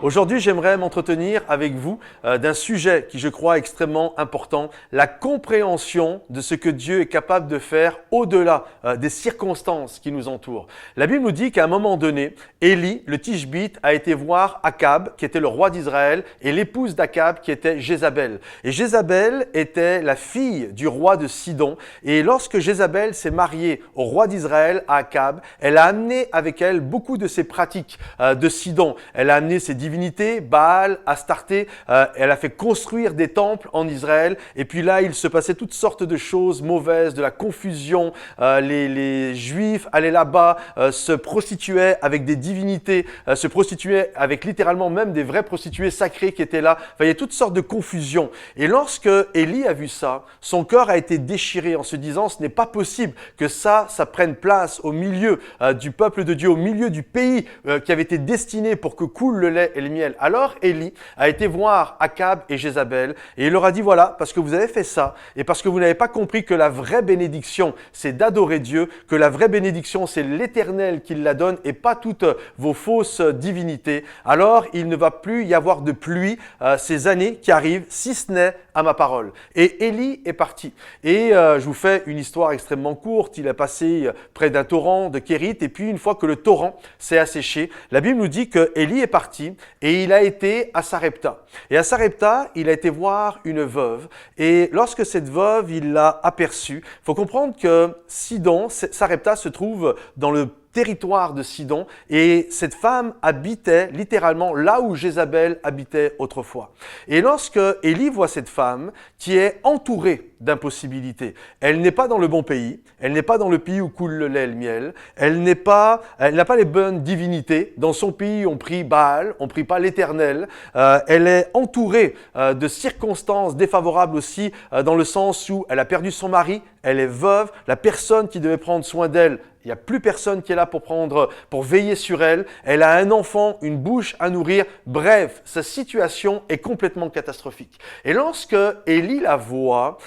Aujourd'hui, j'aimerais m'entretenir avec vous d'un sujet qui, je crois, est extrêmement important, la compréhension de ce que Dieu est capable de faire au-delà des circonstances qui nous entourent. La Bible nous dit qu'à un moment donné, Élie, le Tishbite, a été voir Akab, qui était le roi d'Israël, et l'épouse d'Akab, qui était Jézabel. Et Jézabel était la fille du roi de Sidon. Et lorsque Jézabel s'est mariée au roi d'Israël, à Akab, elle a amené avec elle beaucoup de ses pratiques de Sidon. Elle a amené ses divinités, Baal, Astarté. Elle a fait construire des temples en Israël. Et puis là, il se passait toutes sortes de choses mauvaises, de la confusion. Les Juifs allaient là-bas, se prostituaient avec des divinités, se prostituaient avec littéralement même des vraies prostituées sacrées qui étaient là. Enfin, il y a toutes sortes de confusions. Et lorsque Élie a vu ça, son cœur a été déchiré en se disant, ce n'est pas possible que ça prenne place au milieu du peuple de Dieu, au milieu du pays qui avait été destiné pour que coule le lait et le miel. Alors Élie a été voir Akab et Jézabel et il leur a dit, voilà, parce que vous avez fait ça et parce que vous n'avez pas compris que la vraie bénédiction, c'est d'adorer Dieu, que la vraie bénédiction, c'est l'Éternel qui la donne et pas toutes vos fausses divinités. Alors il ne va plus y avoir de pluie ces années qui arrivent, si ce n'est à ma parole. Et Élie est parti. Et je vous fais une histoire extrêmement courte. Il est passé près d'un torrent de Kérit et puis une fois que le torrent s'est asséché, la Bible nous dit que Élie est parti et il a été à Sarepta. Et à Sarepta, il a été voir une veuve et lorsque cette veuve, il l'a aperçue, il faut comprendre que Sarepta se trouve dans le territoire de Sidon et cette femme habitait littéralement là où Jézabel habitait autrefois. Et lorsque Élie voit cette femme qui est entourée d'impossibilités, elle n'est pas dans le bon pays, elle n'est pas dans le pays où coule le lait et le miel, elle n'a pas les bonnes divinités. Dans son pays, on prie Baal, on prie pas l'Éternel. Elle est entourée de circonstances défavorables aussi, dans le sens où elle a perdu son mari, elle est veuve, la personne qui devait prendre soin d'elle, il n'y a plus personne qui est là pour veiller sur elle. Elle a un enfant, une bouche à nourrir. Bref, sa situation est complètement catastrophique. Et lorsque Élie la voit,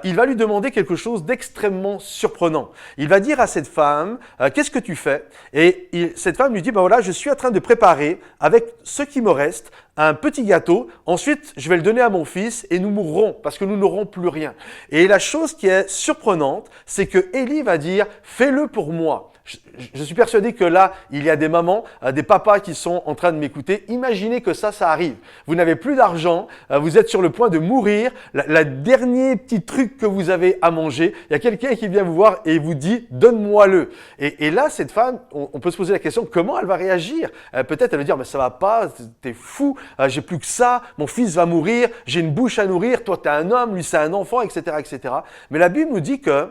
il va lui demander quelque chose d'extrêmement surprenant. Il va dire à cette femme, qu'est-ce que tu fais? Et cette femme lui dit, voilà, je suis en train de préparer avec ce qui me reste un petit gâteau. Ensuite, je vais le donner à mon fils et nous mourrons parce que nous n'aurons plus rien. Et la chose qui est surprenante, c'est que Élie va dire, fais-le pour moi. Je suis persuadé que là, il y a des mamans, des papas qui sont en train de m'écouter. Imaginez que ça arrive. Vous n'avez plus d'argent, vous êtes sur le point de mourir. La dernier petit truc que vous avez à manger, il y a quelqu'un qui vient vous voir et vous dit, donne-moi-le. Et là, cette femme, on peut se poser la question, comment elle va réagir? Peut-être elle va dire, mais ça va pas, t'es fou, j'ai plus que ça, mon fils va mourir, j'ai une bouche à nourrir, toi t'es un homme, lui c'est un enfant, etc., etc. Mais la Bible nous dit que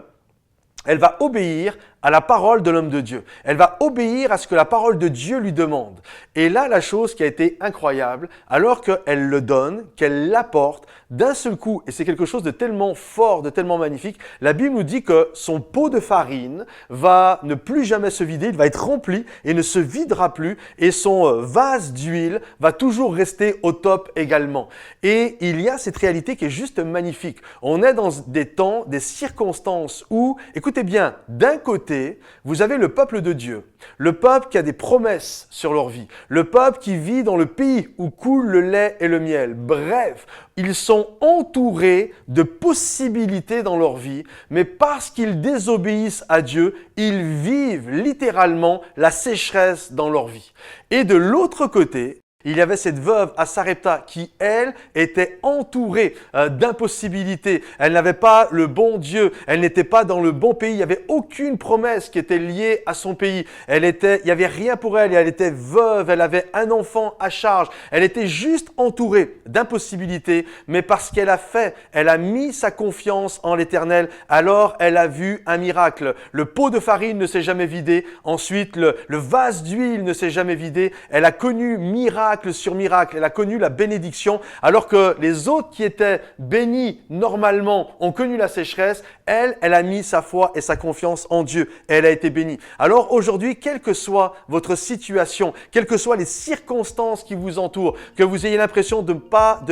elle va obéir à la parole de l'homme de Dieu. Elle va obéir à ce que la parole de Dieu lui demande. Et là, la chose qui a été incroyable, alors qu'elle le donne, qu'elle l'apporte, d'un seul coup, et c'est quelque chose de tellement fort, de tellement magnifique, la Bible nous dit que son pot de farine va ne plus jamais se vider, il va être rempli et ne se videra plus, et son vase d'huile va toujours rester au top également. Et il y a cette réalité qui est juste magnifique. On est dans des temps, des circonstances où, écoutez bien, d'un côté, vous avez le peuple de Dieu, le peuple qui a des promesses sur leur vie, le peuple qui vit dans le pays où coule le lait et le miel. Bref, ils sont entourés de possibilités dans leur vie, mais parce qu'ils désobéissent à Dieu, ils vivent littéralement la sécheresse dans leur vie. Et de l'autre côté, il y avait cette veuve à Sarepta qui, elle, était entourée d'impossibilités. Elle n'avait pas le bon Dieu. Elle n'était pas dans le bon pays. Il n'y avait aucune promesse qui était liée à son pays. Il n'y avait rien pour elle. Elle était veuve. Elle avait un enfant à charge. Elle était juste entourée d'impossibilités. Mais parce qu'elle a mis sa confiance en l'Éternel, alors elle a vu un miracle. Le pot de farine ne s'est jamais vidé. Ensuite, le vase d'huile ne s'est jamais vidé. Elle a connu miracle sur miracle. Elle a connu la bénédiction, alors que les autres qui étaient bénis normalement ont connu la sécheresse. Elle a mis sa foi et sa confiance en Dieu. Elle a été bénie. Alors aujourd'hui, quelle que soit votre situation, quelles que soient les circonstances qui vous entourent, que vous ayez l'impression de ne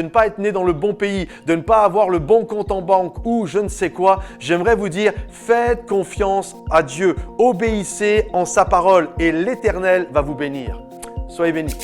pas être né dans le bon pays, de ne pas avoir le bon compte en banque ou je ne sais quoi, j'aimerais vous dire, faites confiance à Dieu. Obéissez en sa parole et l'Éternel va vous bénir. Soyez bénis.